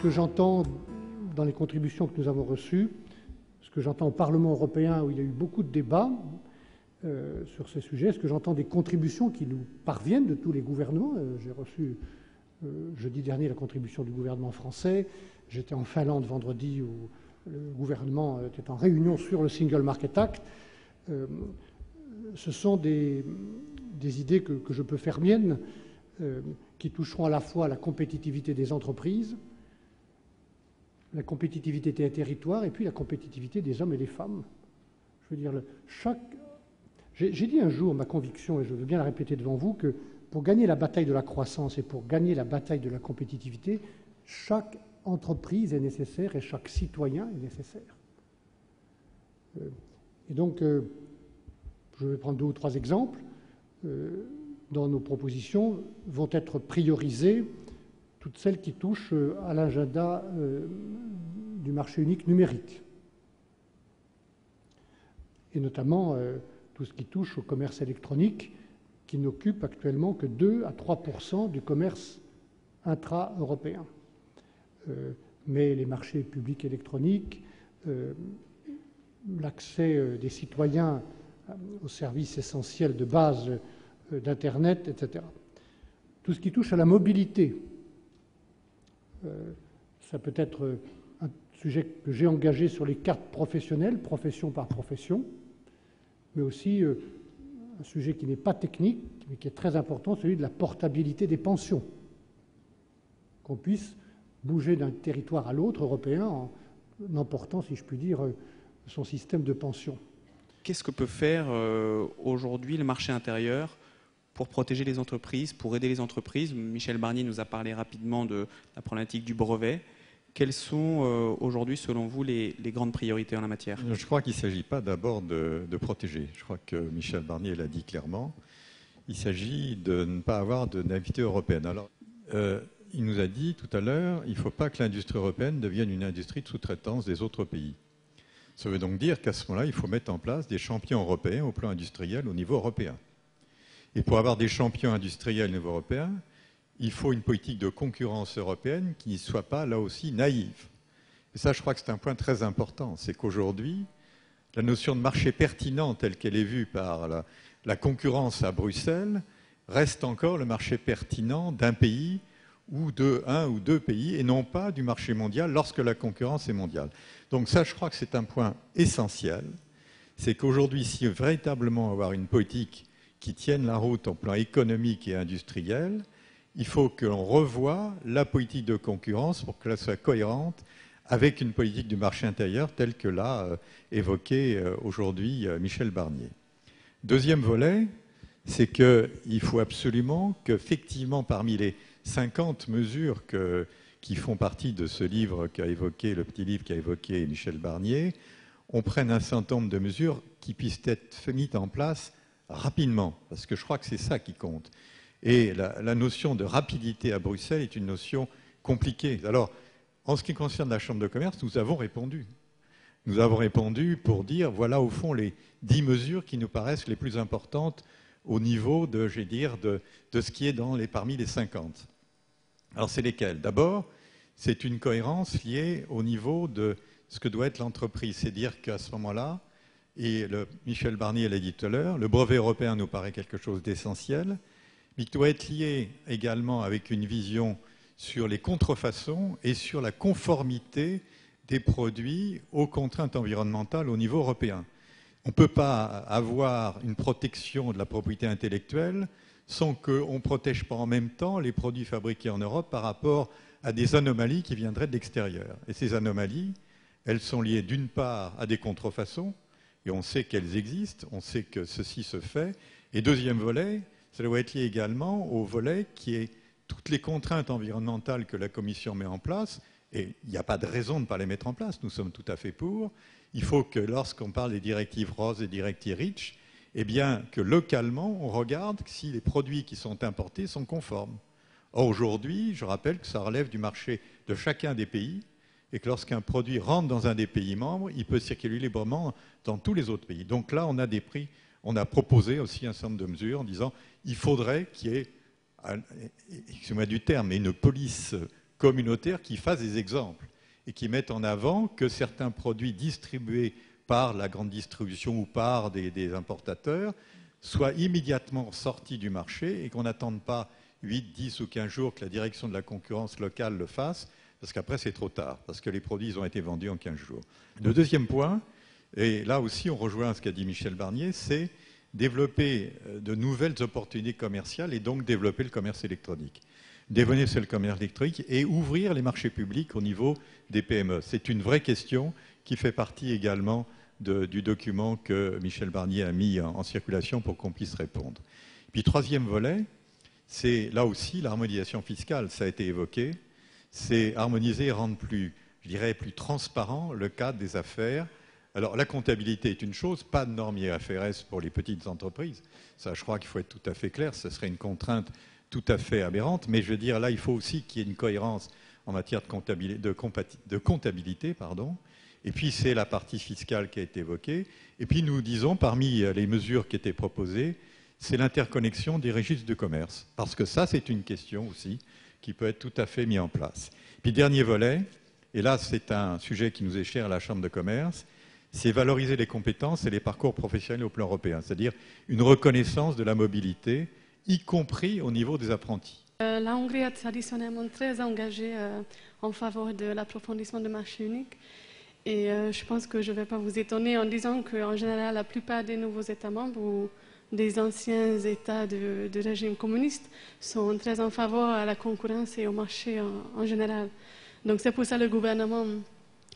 que j'entends dans les contributions que nous avons reçues, ce que j'entends au Parlement européen où il y a eu beaucoup de débats sur ces sujets, ce que j'entends des contributions qui nous parviennent de tous les gouvernements. J'ai reçu jeudi dernier la contribution du gouvernement français. J'étais en Finlande vendredi où le gouvernement était en réunion sur le Single Market Act. Ce sont des idées que je peux faire miennes, qui toucheront à la fois la compétitivité des entreprises, la compétitivité des territoires et puis la compétitivité des hommes et des femmes. Je veux dire, j'ai dit un jour ma conviction, et je veux bien la répéter devant vous, que pour gagner la bataille de la croissance et pour gagner la bataille de la compétitivité, chaque entreprise est nécessaire et chaque citoyen est nécessaire. Et donc, je vais prendre 2 ou 3 exemples. Dans nos propositions vont être priorisées toutes celles qui touchent à l'agenda du marché unique numérique, et notamment tout ce qui touche au commerce électronique, qui n'occupe actuellement que 2 à 3% du commerce intra-européen. Mais les marchés publics électroniques, l'accès des citoyens aux services essentiels de base d'Internet, etc. Tout ce qui touche à la mobilité, ça peut être un sujet que j'ai engagé sur les cartes professionnelles, profession par profession, mais aussi un sujet qui n'est pas technique, mais qui est très important, celui de la portabilité des pensions. Qu'on puisse bouger d'un territoire à l'autre européen en emportant, si je puis dire, son système de pension. Qu'est-ce que peut faire aujourd'hui le marché intérieur pour protéger les entreprises, pour aider les entreprises? Michel Barnier nous a parlé rapidement de la problématique du brevet. Quelles sont aujourd'hui, selon vous, les grandes priorités en la matière? Je crois qu'il ne s'agit pas d'abord de protéger. Je crois que Michel Barnier l'a dit clairement. Il s'agit de ne pas avoir de naïveté européenne. Alors, il nous a dit tout à l'heure, il ne faut pas que l'industrie européenne devienne une industrie de sous-traitance des autres pays. Ça veut donc dire qu'à ce moment-là, il faut mettre en place des champions européens au plan industriel au niveau européen. Et pour avoir des champions industriels au niveau européen, il faut une politique de concurrence européenne qui ne soit pas, là aussi, naïve. Et ça, je crois que c'est un point très important. C'est qu'aujourd'hui, la notion de marché pertinent telle qu'elle est vue par la concurrence à Bruxelles reste encore le marché pertinent d'un pays ou de 1 ou 2 pays et non pas du marché mondial lorsque la concurrence est mondiale. Donc ça, je crois que c'est un point essentiel. C'est qu'aujourd'hui, si véritablement avoir une politique qui tienne la route au plan économique et industriel, il faut que l'on revoie la politique de concurrence pour qu'elle soit cohérente avec une politique du marché intérieur telle que l'a évoquée aujourd'hui Michel Barnier. Deuxième volet, c'est qu'il faut absolument qu'effectivement, parmi les 50 mesures qui font partie de ce livre qu'a évoqué, le petit livre qu'a évoqué Michel Barnier, on prenne un certain nombre de mesures qui puissent être mises en place rapidement, parce que je crois que c'est ça qui compte. Et la notion de rapidité à Bruxelles est une notion compliquée. Alors, en ce qui concerne la Chambre de commerce, nous avons répondu. Nous avons répondu pour dire, voilà au fond les 10 mesures qui nous paraissent les plus importantes au niveau de, je vais dire, de ce qui est parmi les 50. Alors, c'est lesquelles? D'abord, c'est une cohérence liée au niveau de ce que doit être l'entreprise. C'est dire qu'à ce moment-là, et Michel Barnier l'a dit tout à l'heure, le brevet européen nous paraît quelque chose d'essentiel, mais qui doit être lié également avec une vision sur les contrefaçons et sur la conformité des produits aux contraintes environnementales au niveau européen. On ne peut pas avoir une protection de la propriété intellectuelle sans qu'on ne protège pas en même temps les produits fabriqués en Europe par rapport à des anomalies qui viendraient de l'extérieur. Et ces anomalies, elles sont liées d'une part à des contrefaçons, et on sait qu'elles existent, on sait que ceci se fait. Et deuxième volet, ça doit être lié également au volet qui est toutes les contraintes environnementales que la Commission met en place, et il n'y a pas de raison de ne pas les mettre en place, nous sommes tout à fait pour. Il faut que lorsqu'on parle des directives RoHS et directives REACH, eh bien que localement, on regarde si les produits qui sont importés sont conformes. Or, aujourd'hui, je rappelle que ça relève du marché de chacun des pays, et que lorsqu'un produit rentre dans un des pays membres, il peut circuler librement dans tous les autres pays. Donc là, on a proposé aussi un certain nombre de mesures en disant qu'il faudrait qu'il y ait, excusez-moi du terme, mais une police communautaire qui fasse des exemples et qui mette en avant que certains produits distribués par la grande distribution ou par des importateurs soient immédiatement sortis du marché et qu'on n'attende pas 8, 10 ou 15 jours que la direction de la concurrence locale le fasse, parce qu'après c'est trop tard, parce que les produits ont été vendus en 15 jours. Le deuxième point, et là aussi on rejoint ce qu'a dit Michel Barnier, c'est développer de nouvelles opportunités commerciales et donc développer le commerce électronique. Développer le commerce électronique et ouvrir les marchés publics au niveau des PME. C'est une vraie question qui fait partie également du document que Michel Barnier a mis en circulation pour qu'on puisse répondre. Puis troisième volet, c'est là aussi l'harmonisation fiscale, ça a été évoqué, c'est harmoniser et rendre plus, je dirais, plus transparent le cadre des affaires. Alors la comptabilité est une chose, pas de normes IFRS pour les petites entreprises, ça je crois qu'il faut être tout à fait clair, ce serait une contrainte tout à fait aberrante, mais je veux dire là il faut aussi qu'il y ait une cohérence en matière de comptabilité, pardon. Et puis c'est la partie fiscale qui a été évoquée. Et puis nous disons, parmi les mesures qui étaient proposées, c'est l'interconnexion des registres de commerce. Parce que ça, c'est une question aussi qui peut être tout à fait mise en place. Puis dernier volet, et là c'est un sujet qui nous est cher à la Chambre de commerce, c'est valoriser les compétences et les parcours professionnels au plan européen. C'est-à-dire une reconnaissance de la mobilité, y compris au niveau des apprentis. La Hongrie est traditionnellement très engagée en faveur de l'approfondissement du marché unique. Et je pense que je ne vais pas vous étonner en disant qu'en général, la plupart des nouveaux États membres ou des anciens États de régime communiste sont très en faveur à la concurrence et au marché en général. Donc c'est pour ça que le gouvernement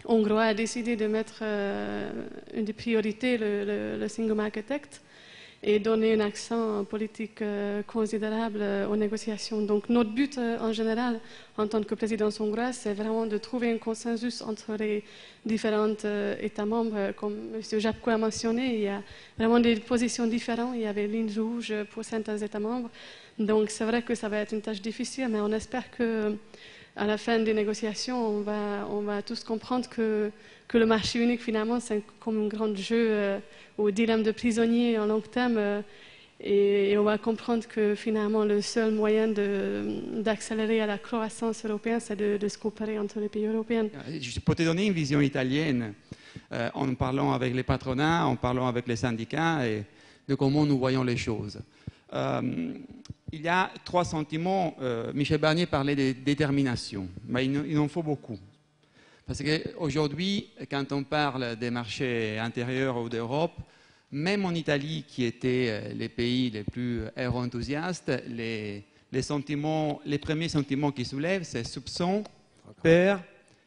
hongrois a décidé de mettre une des priorités, le Single Market Act, et donner un accent politique considérable aux négociations. Donc notre but en général, en tant que présidence hongroise, c'est vraiment de trouver un consensus entre les différents États membres. Comme M. Japko a mentionné, il y a vraiment des positions différentes. Il y avait ligne rouge pour certains États membres. Donc c'est vrai que ça va être une tâche difficile, mais on espère que à la fin des négociations, on va tous comprendre que le marché unique, finalement, c'est comme un grand jeu au dilemme de prisonnier en long terme. Et on va comprendre que finalement, le seul moyen d'accélérer à la croissance européenne, c'est de se coopérer entre les pays européens. Je peux te donner une vision italienne en parlant avec les patronats, en parlant avec les syndicats et de comment nous voyons les choses. Il y a trois sentiments. Michel Barnier parlait de détermination, mais il en faut beaucoup. Parce qu'aujourd'hui, quand on parle des marchés intérieurs ou d'Europe, même en Italie, qui était les pays les plus euro-enthousiastes, les premiers sentiments qui soulèvent, c'est soupçon, peur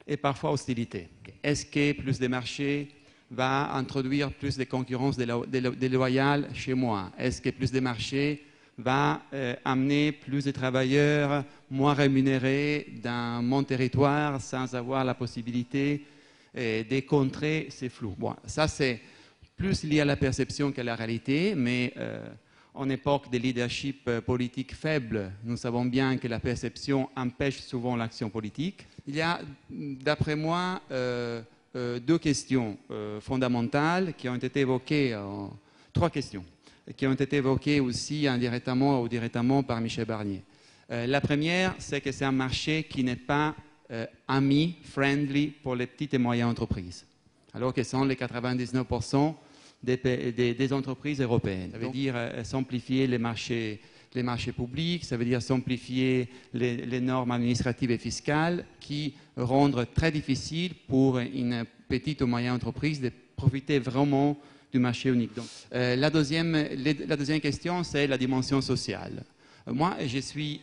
et parfois hostilité. Est-ce que plus de marchés va introduire plus de concurrence déloyale chez moi? Est-ce que plus de marchés va amener plus de travailleurs moins rémunérés dans mon territoire sans avoir la possibilité de contrer ces flous? Bon, ça, c'est plus lié à la perception qu'à la réalité, mais en époque de leadership politique faible, nous savons bien que la perception empêche souvent l'action politique. Il y a, d'après moi, deux questions fondamentales qui ont été évoquées, trois questions, qui ont été évoquées aussi indirectement ou directement par Michel Barnier. La première, c'est que c'est un marché qui n'est pas ami, friendly pour les petites et moyennes entreprises, alors que sont les 99% des entreprises européennes. Ça veut dire simplifier les marchés publics, ça veut dire simplifier les normes administratives et fiscales qui rendent très difficile pour une petite ou moyenne entreprise de profiter vraiment du marché unique. Donc, la deuxième question, c'est la dimension sociale. Moi, je suis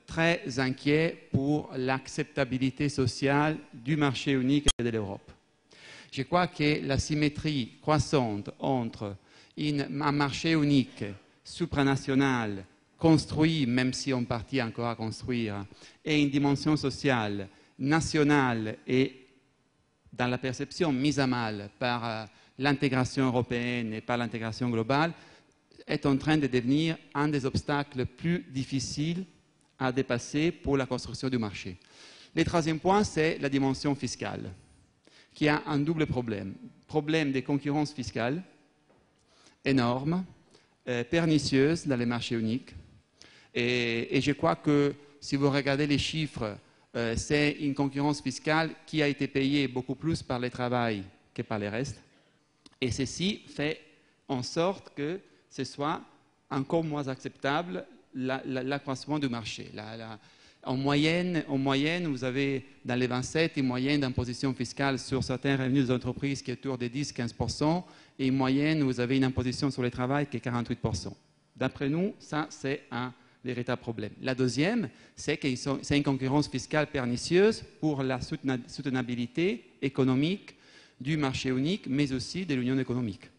très inquiet pour l'acceptabilité sociale du marché unique et de l'Europe. Je crois que la symétrie croissante entre un marché unique supranational construit, même si en partie encore à construire, et une dimension sociale nationale et dans la perception mise à mal par l'intégration européenne et par l'intégration globale, est en train de devenir un des obstacles plus difficiles à dépasser pour la construction du marché. Le troisième point, c'est la dimension fiscale, qui a un double problème. Problème de concurrence fiscale énorme, pernicieuse dans les marchés uniques. Et je crois que si vous regardez les chiffres c'est une concurrence fiscale qui a été payée beaucoup plus par le travail que par les restes. Et ceci fait en sorte que ce soit encore moins acceptable l'accroissement du marché. En moyenne, vous avez dans les 27 une moyenne d'imposition fiscale sur certains revenus des entreprises qui est autour de 10-15%, et une moyenne, vous avez une imposition sur le travail qui est 48%. D'après nous, ça, c'est un véritable problème. La deuxième, c'est que c'est une concurrence fiscale pernicieuse pour la soutenabilité économique du marché unique, mais aussi de l'union économique.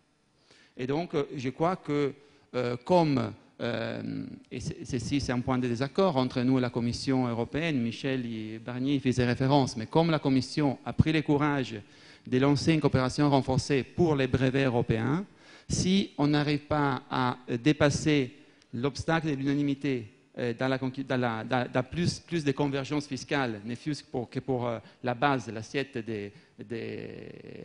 Et donc, je crois que et ceci c'est un point de désaccord entre nous et la Commission européenne, Michel Barnier faisait référence, mais comme la Commission a pris le courage de lancer une coopération renforcée pour les brevets européens, si on n'arrive pas à dépasser l'obstacle de l'unanimité dans plus de convergence fiscale, ne fût-ce que pour la base de l'assiette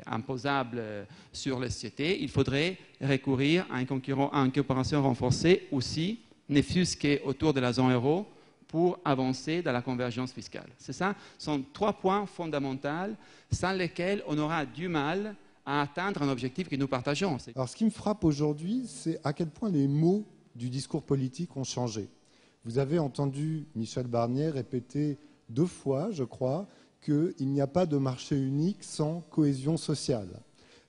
imposable sur les sociétés, il faudrait recourir à une coopération renforcée aussi, ne fût-ce qu'autour de la zone euro, pour avancer dans la convergence fiscale. C'est ça, ce sont 3 points fondamentaux sans lesquels on aura du mal à atteindre un objectif que nous partageons. Alors ce qui me frappe aujourd'hui, c'est à quel point les mots du discours politique ont changé. Vous avez entendu Michel Barnier répéter 2 fois, je crois, qu'il n'y a pas de marché unique sans cohésion sociale.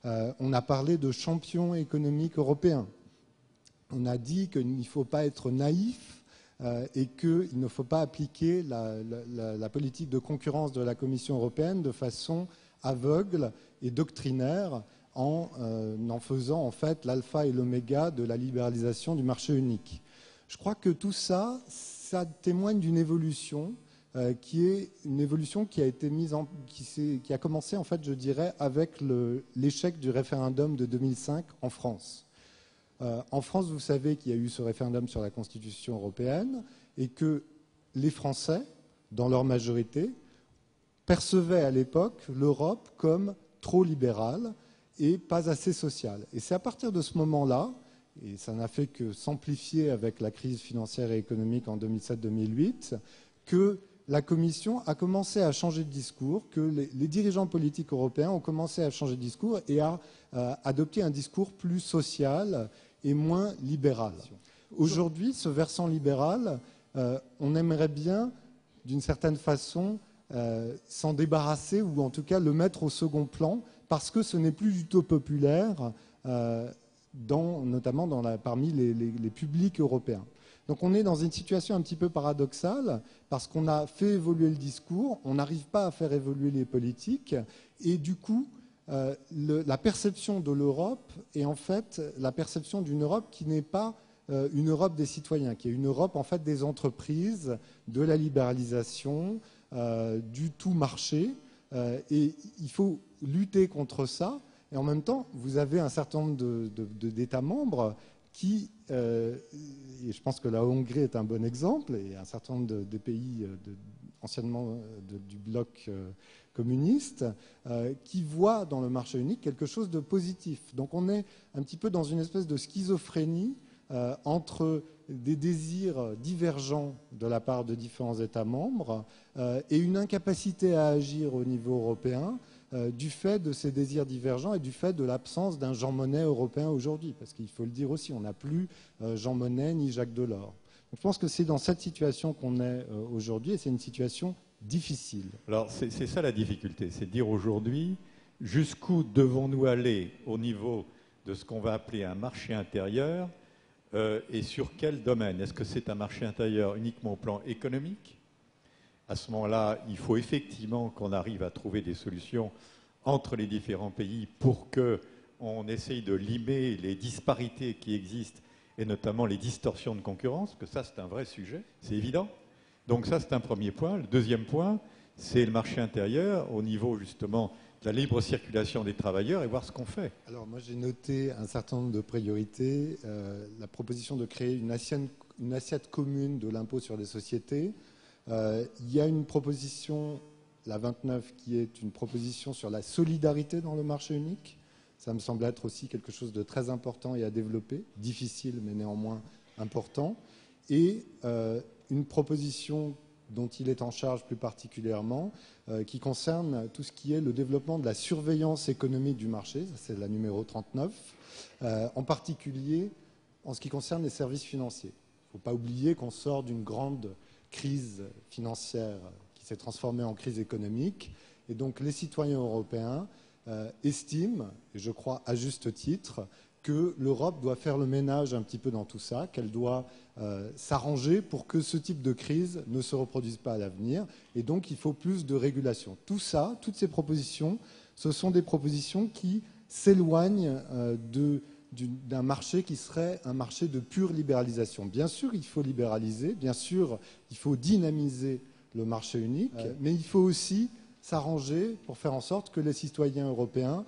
On a parlé de champion économique européen. On a dit qu'il ne faut pas être naïf et qu'il ne faut pas appliquer la politique de concurrence de la Commission européenne de façon aveugle et doctrinaire en faisant en fait l'alpha et l'oméga de la libéralisation du marché unique. Je crois que tout ça, ça témoigne d'une évolution qui est une évolution qui a été qui a commencé en fait, je dirais, avec l'échec du référendum de 2005 en France. En France, vous savez qu'il y a eu ce référendum sur la Constitution européenne et que les Français, dans leur majorité, percevaient à l'époque l'Europe comme trop libérale et pas assez sociale. Et c'est à partir de ce moment-là, et ça n'a fait que s'amplifier avec la crise financière et économique en 2007-2008, que la Commission a commencé à changer de discours, que les dirigeants politiques européens ont commencé à changer de discours et à adopter un discours plus social et moins libéral. Aujourd'hui, ce versant libéral, on aimerait bien, d'une certaine façon, s'en débarrasser ou en tout cas le mettre au second plan parce que ce n'est plus du tout populaire, notamment parmi les publics européens. Donc on est dans une situation un petit peu paradoxale parce qu'on a fait évoluer le discours, on n'arrive pas à faire évoluer les politiques et du coup la perception de l'Europe est en fait la perception d'une Europe qui n'est pas une Europe des citoyens, qui est une Europe en fait des entreprises, de la libéralisation, du tout marché. Et il faut lutter contre ça. Et en même temps, vous avez un certain nombre d'États membres qui, et je pense que la Hongrie est un bon exemple, et un certain nombre de pays anciennement du bloc communiste, qui voient dans le marché unique quelque chose de positif. Donc on est un petit peu dans une espèce de schizophrénie entre des désirs divergents de la part de différents États membres et une incapacité à agir au niveau européen du fait de ces désirs divergents et du fait de l'absence d'un Jean Monnet européen aujourd'hui. Parce qu'il faut le dire aussi, on n'a plus Jean Monnet ni Jacques Delors. Donc, je pense que c'est dans cette situation qu'on est aujourd'hui et c'est une situation difficile. Alors c'est ça la difficulté, c'est de dire aujourd'hui jusqu'où devons-nous aller au niveau de ce qu'on va appeler un marché intérieur et sur quel domaine. Est-ce que c'est un marché intérieur uniquement au plan économique ? À ce moment-là, il faut effectivement qu'on arrive à trouver des solutions entre les différents pays pour qu'on essaye de limer les disparités qui existent et notamment les distorsions de concurrence, parce que ça, c'est un vrai sujet, c'est évident. Donc ça, c'est un premier point. Le deuxième point, c'est le marché intérieur au niveau justement de la libre circulation des travailleurs et voir ce qu'on fait. Alors moi, j'ai noté un certain nombre de priorités. La proposition de créer une assiette commune de l'impôt sur les sociétés. Il y a une proposition, la 29, qui est une proposition sur la solidarité dans le marché unique. Ça me semble être aussi quelque chose de très important et à développer, difficile mais néanmoins important. Et une proposition dont il est en charge plus particulièrement, qui concerne tout ce qui est le développement de la surveillance économique du marché, c'est la numéro 39, en particulier en ce qui concerne les services financiers. Il ne faut pas oublier qu'on sort d'une grande crise financière qui s'est transformée en crise économique, et donc les citoyens européens estiment, et je crois à juste titre, que l'Europe doit faire le ménage un petit peu dans tout ça, qu'elle doit s'arranger pour que ce type de crise ne se reproduise pas à l'avenir. Et donc, il faut plus de régulation. Tout ça, toutes ces propositions, ce sont des propositions qui s'éloignent d'un marché qui serait un marché de pure libéralisation. Bien sûr, il faut libéraliser, bien sûr, il faut dynamiser le marché unique, mais il faut aussi s'arranger pour faire en sorte que les citoyens européens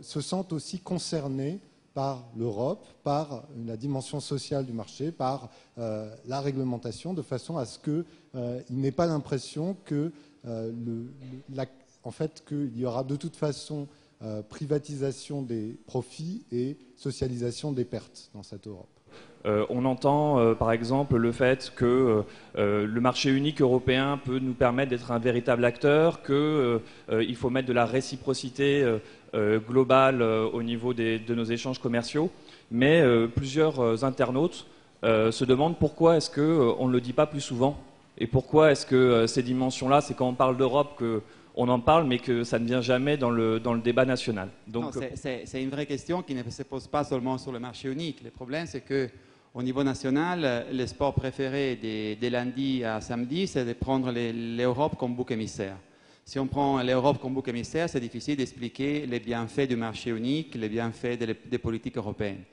se sentent aussi concernés par l'Europe, par la dimension sociale du marché, par la réglementation, de façon à ce qu'il n'ait pas l'impression que, en fait, qu'il y aura de toute façon privatisation des profits et socialisation des pertes dans cette Europe. On entend par exemple le fait que le marché unique européen peut nous permettre d'être un véritable acteur, qu'il faut mettre de la réciprocité globale au niveau de nos échanges commerciaux. Mais plusieurs internautes se demandent pourquoi est-ce qu'on ne le dit pas plus souvent, et pourquoi est-ce que ces dimensions-là, c'est quand on parle d'Europe qu'on en parle, mais que ça ne vient jamais dans le débat national. Donc, c'est une vraie question qui ne se pose pas seulement sur le marché unique. Le problème, c'est qu'au niveau national, le sport préféré des lundis à samedi, c'est de prendre l'Europe comme bouc émissaire. Si on prend l'Europe comme bouc émissaire, c'est difficile d'expliquer les bienfaits du marché unique, les bienfaits des politiques européennes.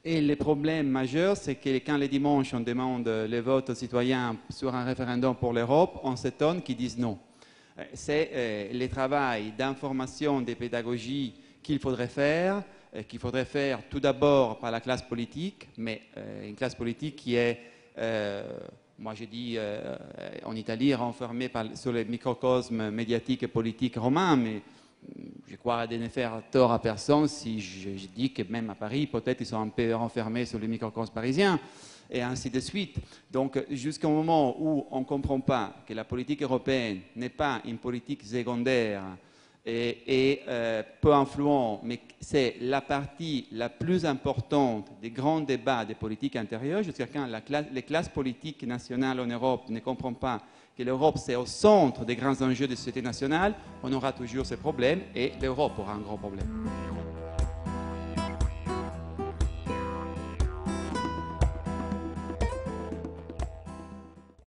Et le problème majeur, c'est que quand les dimanches, on demande le vote aux citoyens sur un référendum pour l'Europe, on s'étonne qu'ils disent non. C'est le travail d'information, de pédagogie qu'il faudrait faire tout d'abord par la classe politique, mais une classe politique qui est, moi je dis en Italie, renfermée sur le microcosme médiatique et politique romain, mais je crois de ne faire tort à personne si je dis que même à Paris, peut-être ils sont un peu renfermés sur le microcosme parisien, et ainsi de suite. Donc, jusqu'au moment où on ne comprend pas que la politique européenne n'est pas une politique secondaire et peu influente, mais c'est la partie la plus importante des grands débats des politiques intérieures, jusqu'à quand les classes politiques nationales en Europe ne comprennent pas que l'Europe c'est au centre des grands enjeux de société nationale, on aura toujours ces problèmes et l'Europe aura un gros problème.